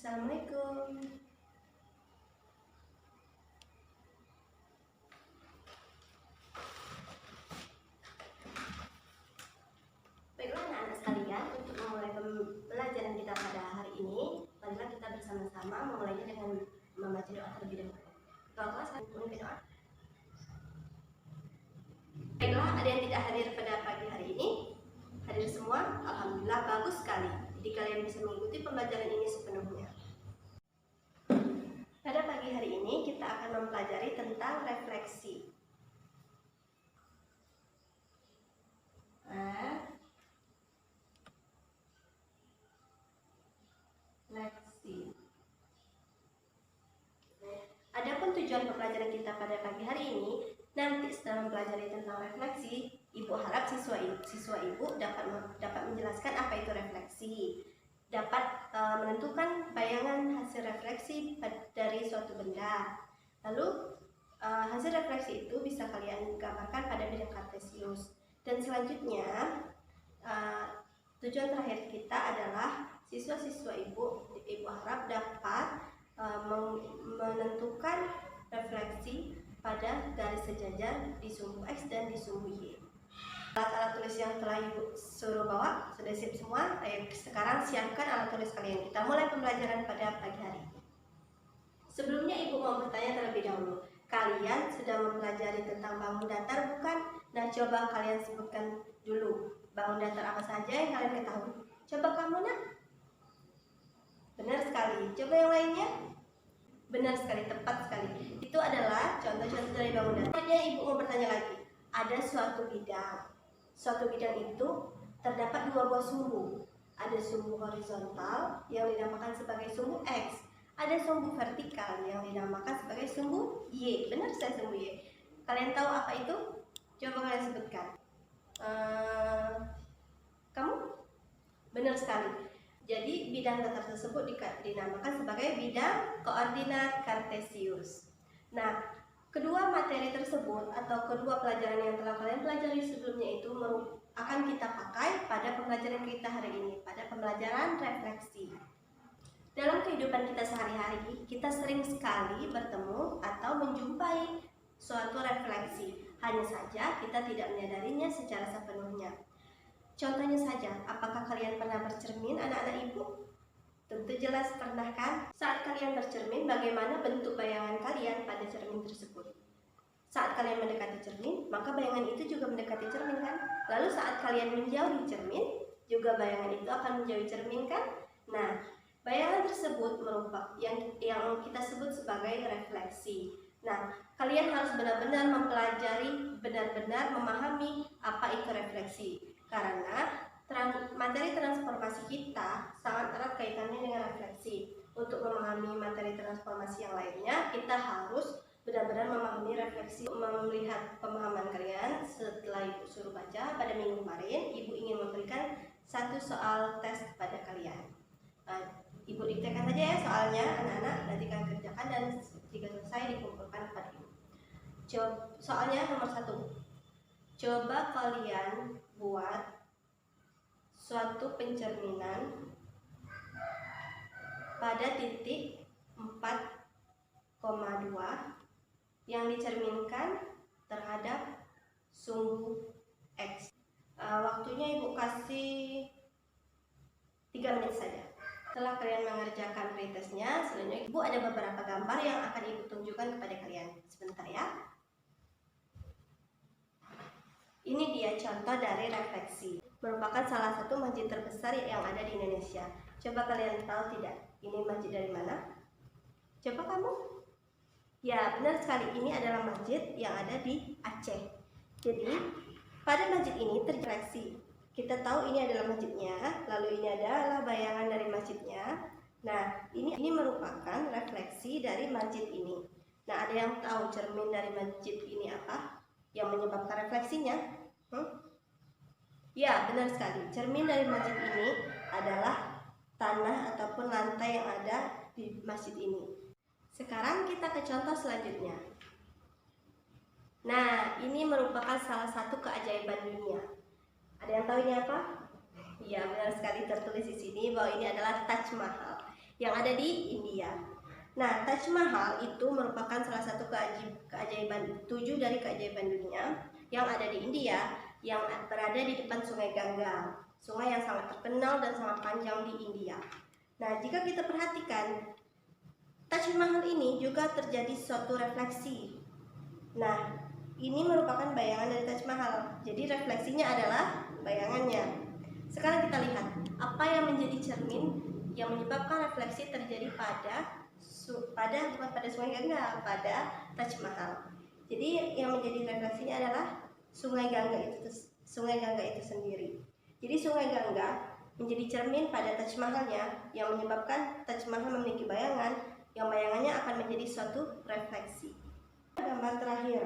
Assalamualaikum. Baiklah anak-anak sekalian, untuk memulai pembelajaran kita pada hari ini, marilah kita bersama-sama memulainya dengan membaca doa terlebih dahulu. Kalau saya memimpin doa. Baiklah, ada yang tidak hadir pada pagi hari ini? Hadir semua? Alhamdulillah, bagus sekali. Jadi kalian bisa mengikuti pembelajaran ini sepenuhnya. Pada pagi hari ini kita akan mempelajari tentang refleksi. Refleksi. Adapun tujuan pembelajaran kita pada pagi hari ini, nanti setelah mempelajari tentang refleksi, Ibu harap siswa Ibu dapat menjelaskan apa itu refleksi, dapat menentukan bayangan hasil refleksi dari suatu benda. Lalu hasil refleksi itu bisa kalian gambarkan pada bidang kartesius. Dan selanjutnya tujuan terakhir kita adalah siswa-siswa Ibu harap dapat menentukan refleksi pada garis sejajar di sumbu X dan di sumbu Y. Alat-alat tulis yang telah Ibu suruh bawa sudah siap semua. Sekarang siapkan alat tulis kalian. Kita mulai pembelajaran pada pagi hari. Sebelumnya Ibu mau bertanya terlebih dahulu. Kalian sudah mempelajari tentang bangun datar bukan? Nah, coba kalian sebutkan dulu bangun datar apa saja yang kalian ketahui. Coba kamu nak. Benar sekali. Coba yang lainnya. Benar sekali, tepat sekali. Itu adalah contoh-contoh dari bangun datar. Selanjutnya Ibu mau bertanya lagi. Ada suatu bidang. Suatu bidang itu terdapat dua buah sumbu. Ada sumbu horizontal yang dinamakan sebagai sumbu X. Ada sumbu vertikal yang dinamakan sebagai sumbu Y. Benar saya sumbu Y. Kalian tahu apa itu? Coba kalian sebutkan. Kamu? Benar sekali. Jadi bidang datar tersebut dinamakan sebagai bidang koordinat kartesius. Nah, kedua materi tersebut atau kedua pelajaran yang telah kalian pelajari sebelumnya itu akan kita pakai pada pembelajaran kita hari ini, pada pembelajaran refleksi. Dalam kehidupan kita sehari-hari, kita sering sekali bertemu atau menjumpai suatu refleksi. Hanya saja kita tidak menyadarinya secara sepenuhnya. Contohnya saja, apakah kalian pernah bercermin anak-anak Ibu? Tentu jelas pernah kan? Saat kalian bercermin, bagaimana bentuk bayangan kalian pada cermin tersebut? Saat kalian mendekati cermin, maka bayangan itu juga mendekati cermin kan? Lalu saat kalian menjauhi cermin, juga bayangan itu akan menjauhi cermin kan? Nah, bayangan tersebut merupakan yang kita sebut sebagai refleksi. Nah, kalian harus benar-benar mempelajari, benar-benar memahami apa itu refleksi. Karena materi transformasi kita sangat erat kaitannya dengan refleksi. Untuk memahami materi transformasi yang lainnya, kita harus benar-benar memahami refleksi. Melihat pemahaman kalian setelah Ibu suruh baca pada minggu kemarin, Ibu ingin memberikan satu soal tes kepada kalian. Ibu diktekan saja ya soalnya anak-anak, nanti kalian kerjakan dan jika selesai dikumpulkan kepada Ibu. Soalnya nomor 1. Coba kalian buat suatu pencerminan pada titik 4,2 yang dicerminkan terhadap sumbu X. Waktunya Ibu kasih 3 menit saja. Setelah kalian mengerjakan pretestnya, selanjutnya Ibu ada beberapa gambar yang akan Ibu tunjukkan kepada kalian. Sebentar ya. Ini dia contoh dari refleksi. Merupakan salah satu masjid terbesar yang ada di Indonesia. Coba kalian tahu tidak? Ini masjid dari mana? Coba kamu? Ya, benar sekali. Ini adalah masjid yang ada di Aceh. Jadi, pada masjid ini terrefleksi. Kita tahu ini adalah masjidnya, lalu ini adalah bayangan dari masjidnya. Nah, ini merupakan refleksi dari masjid ini. Nah, ada yang tahu cermin dari masjid ini apa? Yang menyebabkan refleksinya? Ya, benar sekali. Cermin dari masjid ini adalah tanah ataupun lantai yang ada di masjid ini. Sekarang kita ke contoh selanjutnya. Nah, ini merupakan salah satu keajaiban dunia. Ada yang tahu ini apa? Ya, benar sekali tertulis di sini bahwa ini adalah Taj Mahal. yang ada di India. Nah, Taj Mahal itu merupakan salah satu keajaiban 7 dari keajaiban dunia yang ada di India, yang berada di depan Sungai Gangga, sungai yang sangat terkenal dan sangat panjang di India. Nah, jika kita perhatikan, Taj Mahal ini juga terjadi suatu refleksi. Nah, ini merupakan bayangan dari Taj Mahal. Jadi refleksinya adalah bayangannya. Sekarang kita lihat apa yang menjadi cermin yang menyebabkan refleksi terjadi bukan pada Sungai Gangga, pada Taj Mahal. Jadi yang menjadi refleksinya adalah Sungai Gangga itu sendiri. Jadi Sungai Gangga menjadi cermin pada Taj Mahalnya yang menyebabkan Taj Mahal memiliki bayangan yang bayangannya akan menjadi suatu refleksi. Gambar terakhir,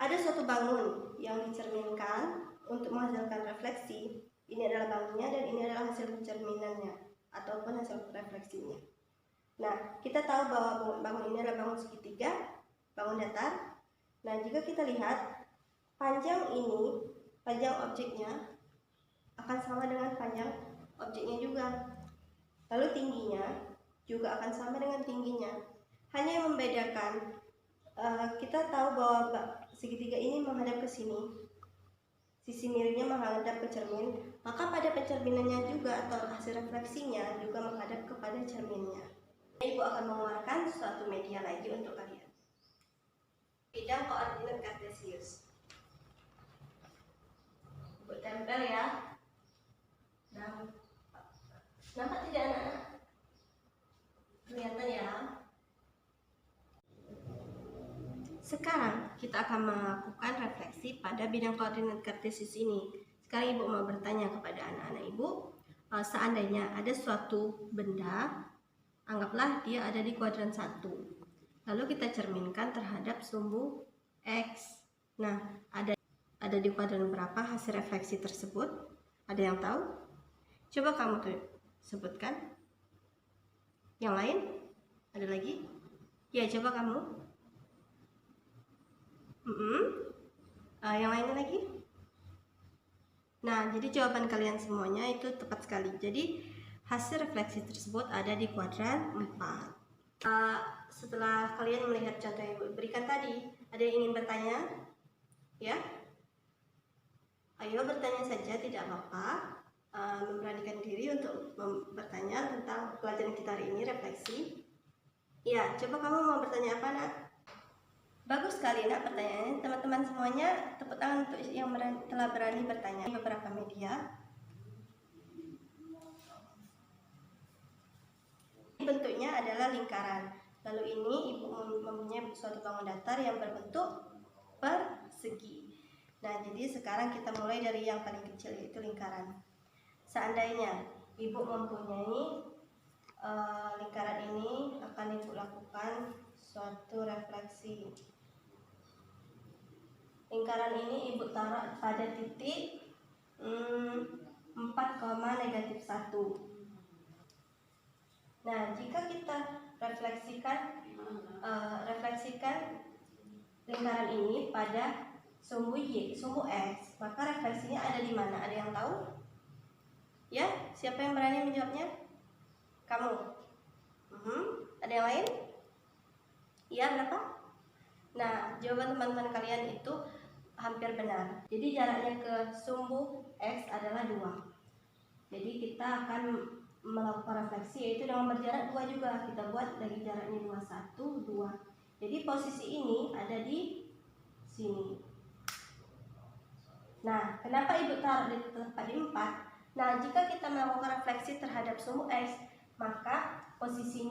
ada suatu bangun yang dicerminkan untuk menghasilkan refleksi. Ini adalah bangunnya dan ini adalah hasil pencerminannya ataupun hasil refleksinya. Nah, kita tahu bahwa bangun ini adalah bangun segitiga, bangun datar. Nah, jika kita lihat panjang objeknya akan sama dengan panjang objeknya juga. Lalu tingginya juga akan sama dengan tingginya. Hanya yang membedakan, kita tahu bahwa segitiga ini menghadap ke sini, sisi miringnya menghadap ke cermin, maka pada pencerminannya juga atau hasil refleksinya juga menghadap kepada cerminnya. Ibu akan mengeluarkan suatu media lagi untuk kalian. Bidang koordinat kartesius. Ibu tempel ya. Nah, nampak tidak anak-anak? Kelihatan ya. Sekarang kita akan melakukan refleksi pada bidang koordinat kartesius ini. Sekarang ibu mau bertanya kepada anak-anak ibu, seandainya ada suatu benda, anggaplah dia ada di kuadran 1. Lalu kita cerminkan terhadap sumbu X. Nah, ada di kuadran berapa hasil refleksi tersebut? Ada yang tahu? Coba kamu tuh sebutkan. Yang lain? Ada lagi? Ya, coba kamu. Yang lainnya lagi? Nah, jadi jawaban kalian semuanya itu tepat sekali. Jadi hasil refleksi tersebut ada di kuadran 4. Setelah kalian melihat contoh yang ibu berikan tadi, ada yang ingin bertanya? Ya? Ayo bertanya saja, tidak apa-apa. Memberanikan diri untuk bertanya tentang pelajaran kita hari ini, refleksi. Ya, coba kamu mau bertanya apa, nak? Bagus sekali, nak, pertanyaannya. Teman-teman semuanya, tepuk tangan untuk yang telah berani bertanya. Beberapa media. Bentuknya adalah lingkaran. Lalu ini ibu mempunyai suatu bangun datar yang berbentuk persegi. Nah, jadi sekarang kita mulai dari yang paling kecil, yaitu lingkaran. Seandainya ibu mempunyai lingkaran ini, akan ibu lakukan suatu refleksi. Lingkaran ini ibu taruh pada titik 4,-1. Nah, jika kita refleksikan lingkaran ini pada sumbu X, maka refleksinya ada di mana? Ada yang tahu? Ya, siapa yang berani menjawabnya? Kamu. Ada yang lain? Iya, berapa? Nah, jawaban teman-teman kalian itu hampir benar. Jadi jaraknya ke sumbu X adalah 2. Jadi kita akan melakukan refleksi yaitu dengan berjarak 2 juga. Kita buat dari jaraknya 2, 1, 2. Jadi posisi ini ada di sini. Nah, kenapa ibu taruh di tempat di 4? Nah, jika kita melakukan refleksi terhadap sumbu X, maka posisi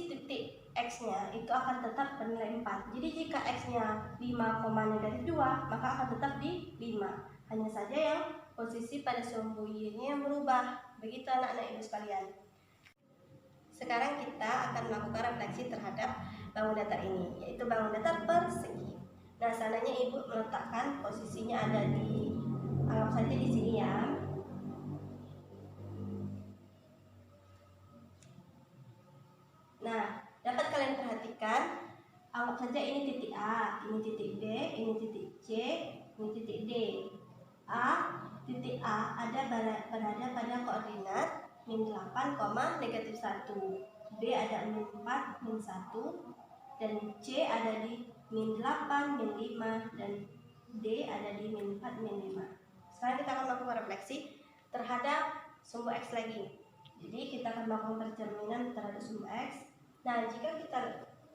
titik X-nya itu akan tetap bernilai 4. Jadi jika X-nya 5,-2, maka akan tetap di 5. Hanya saja yang posisi pada sumbu Y-nya yang berubah. Begitu anak-anak ibu sekalian. Sekarang kita akan melakukan refleksi terhadap bangun datar ini, yaitu bangun datar persegi. Nah, seandainya ibu meletakkan posisinya ada di, anggap saja di sini ya. Nah, dapat kalian perhatikan, anggap saja ini titik A, ini titik B, ini titik C, ini titik D. Titik A ada berada pada koordinat min 8, negatif 1. B ada min 4, min 1. Dan C ada di min 8, min 5. Dan D ada di min 4, min 5. Sekarang kita akan melakukan refleksi terhadap sumbu X lagi. Jadi kita akan melakukan pencerminan terhadap sumbu X. Nah,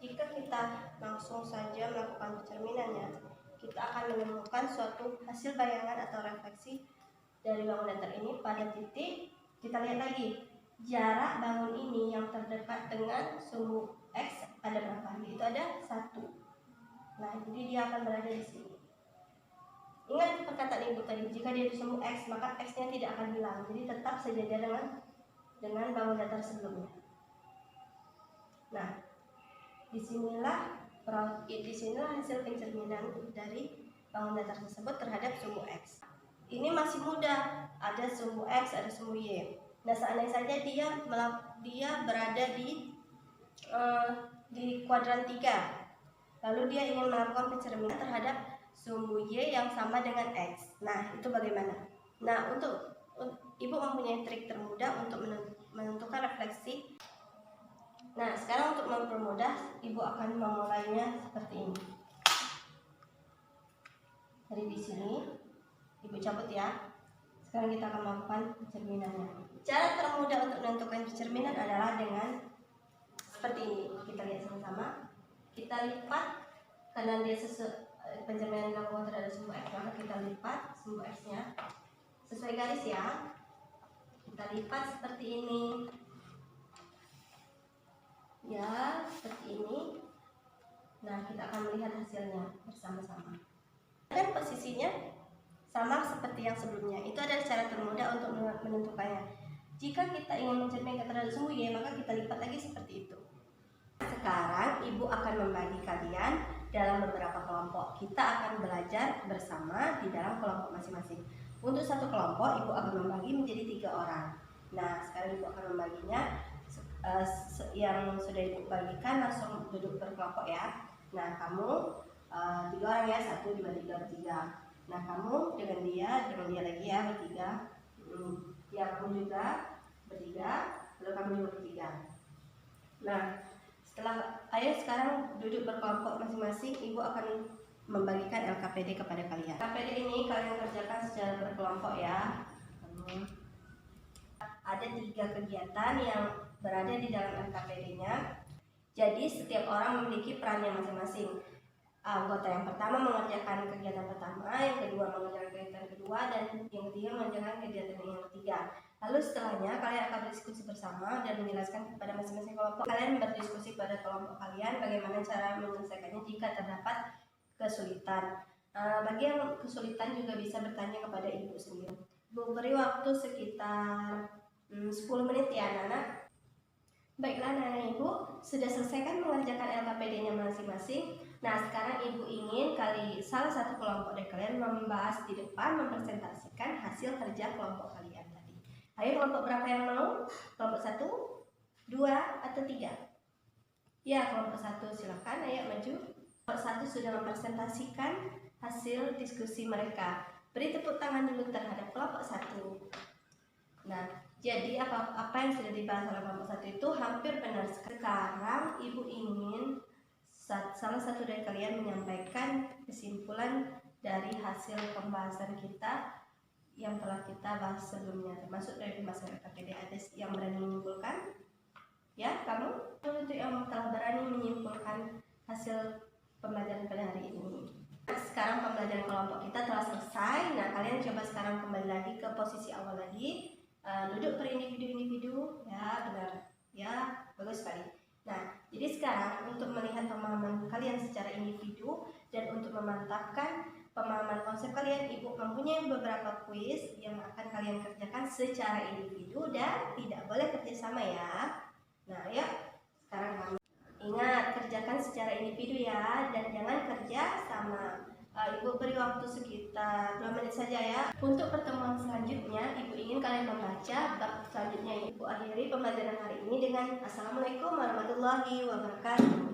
jika kita langsung saja melakukan pencerminannya, kita akan menemukan suatu hasil bayangan atau refleksi dari bangun datar ini pada titik. Kita lihat lagi jarak bangun ini yang terdekat dengan sumbu X ada berapa? Itu ada 1. Nah, jadi dia akan berada di sini. Ingat perkataan ibu tadi, jika dia di sumbu X maka X-nya tidak akan hilang, jadi tetap sejajar dengan bangun datar sebelumnya. Nah, disinilah hasil pencerminan dari bangun datar tersebut terhadap sumbu X. Ini masih mudah, ada sumbu X, ada sumbu Y. Nah, seandainya saja dia berada di kuadran 3, lalu dia ingin melakukan pencerminan terhadap sumbu Y yang sama dengan X. Nah, itu bagaimana? Nah, untuk ibu mempunyai trik termudah untuk menentukan refleksi. Nah, sekarang untuk mempermudah, ibu akan memulainya seperti ini. Dari di sini, ibu cabut ya. Sekarang kita akan melakukan pencerminannya. Cara termudah untuk menentukan pencerminan adalah dengan seperti ini. Kita lihat sama-sama. Kita lipat karena dia pencerminan dilakukan terhadap sumbu X, maka kita lipat sumbu X-nya sesuai garis ya. Kita lipat seperti ini. Ya, seperti ini. Nah, kita akan melihat hasilnya bersama-sama. Dan posisinya sama seperti yang sebelumnya. Itu adalah cara termudah untuk menentukannya. Jika kita ingin mencerminkan terhadap sumbu Y, maka kita lipat lagi seperti itu. Sekarang ibu akan membagi kalian dalam beberapa kelompok. Kita akan belajar bersama di dalam kelompok masing-masing. Untuk satu kelompok, ibu akan membagi menjadi 3 orang. Nah, sekarang ibu akan membaginya. Yang sudah ibu bagikan langsung duduk berkelompok ya. Nah, kamu 3 orang ya, 1, 2, 3, bertiga. Nah, kamu dengan dia lagi ya, bertiga. Ya, kamu juga bertiga, lalu kamu juga bertiga. Nah, ayo sekarang duduk berkelompok masing-masing. Ibu akan membagikan LKPD kepada kalian. LKPD ini kalian kerjakan secara berkelompok ya. Ada 3 kegiatan yang berada di dalam LKPD-nya. Jadi setiap orang memiliki perannya masing-masing. Anggota yang pertama mengerjakan kegiatan pertama, yang kedua mengerjakan kegiatan kedua, dan yang ketiga mengerjakan kegiatan yang ketiga. Lalu setelahnya kalian akan berdiskusi bersama dan menjelaskan kepada masing-masing kelompok. Kalian berdiskusi pada kelompok kalian bagaimana cara menyelesaikannya jika terdapat kesulitan. Bagi yang kesulitan juga bisa bertanya kepada ibu sendiri. Ibu beri waktu sekitar 10 menit ya anak-anak. Baiklah anak-anak, ibu sudah selesai kan mengerjakan LKPD-nya masing-masing. Nah, sekarang ibu ingin salah satu kelompok dari kalian membahas di depan, mempresentasikan hasil kerja kelompok kalian tadi. Ayo, kelompok berapa yang mau? Kelompok 1, 2, atau 3? Ya, kelompok 1 silakan, ayo maju. Kelompok 1 sudah mempresentasikan hasil diskusi mereka. Beri tepuk tangan dulu terhadap kelompok 1. Nah, jadi apa yang sudah dibahas oleh kelompok 1 itu hampir benar. Sekarang ibu ingin salah satu dari kalian menyampaikan kesimpulan dari hasil pembahasan kita yang telah kita bahas sebelumnya, termasuk dari pembahasan LKPD. Ada yang berani menyimpulkan? Ya, kamu untuk yang telah berani menyimpulkan hasil pembelajaran pada hari ini. Sekarang pembelajaran kelompok kita telah selesai. Nah, kalian coba sekarang kembali lagi ke posisi awal lagi. Duduk per individu-individu, ya benar, ya bagus sekali. Nah, jadi sekarang untuk melihat pemahaman kalian secara individu dan untuk memantapkan pemahaman konsep kalian, ibu mempunyai beberapa kuis yang akan kalian kerjakan secara individu dan tidak boleh kerjasama ya. Nah, ya sekarang kamu ingat kerjakan secara individu ya, dan jangan kerja sama. Ibu beri waktu sekitar 2 menit saja ya. Untuk pertemuan selanjutnya, ibu ingin kalian membaca bab selanjutnya. Ibu akhiri pembelajaran hari ini dengan Assalamualaikum warahmatullahi wabarakatuh.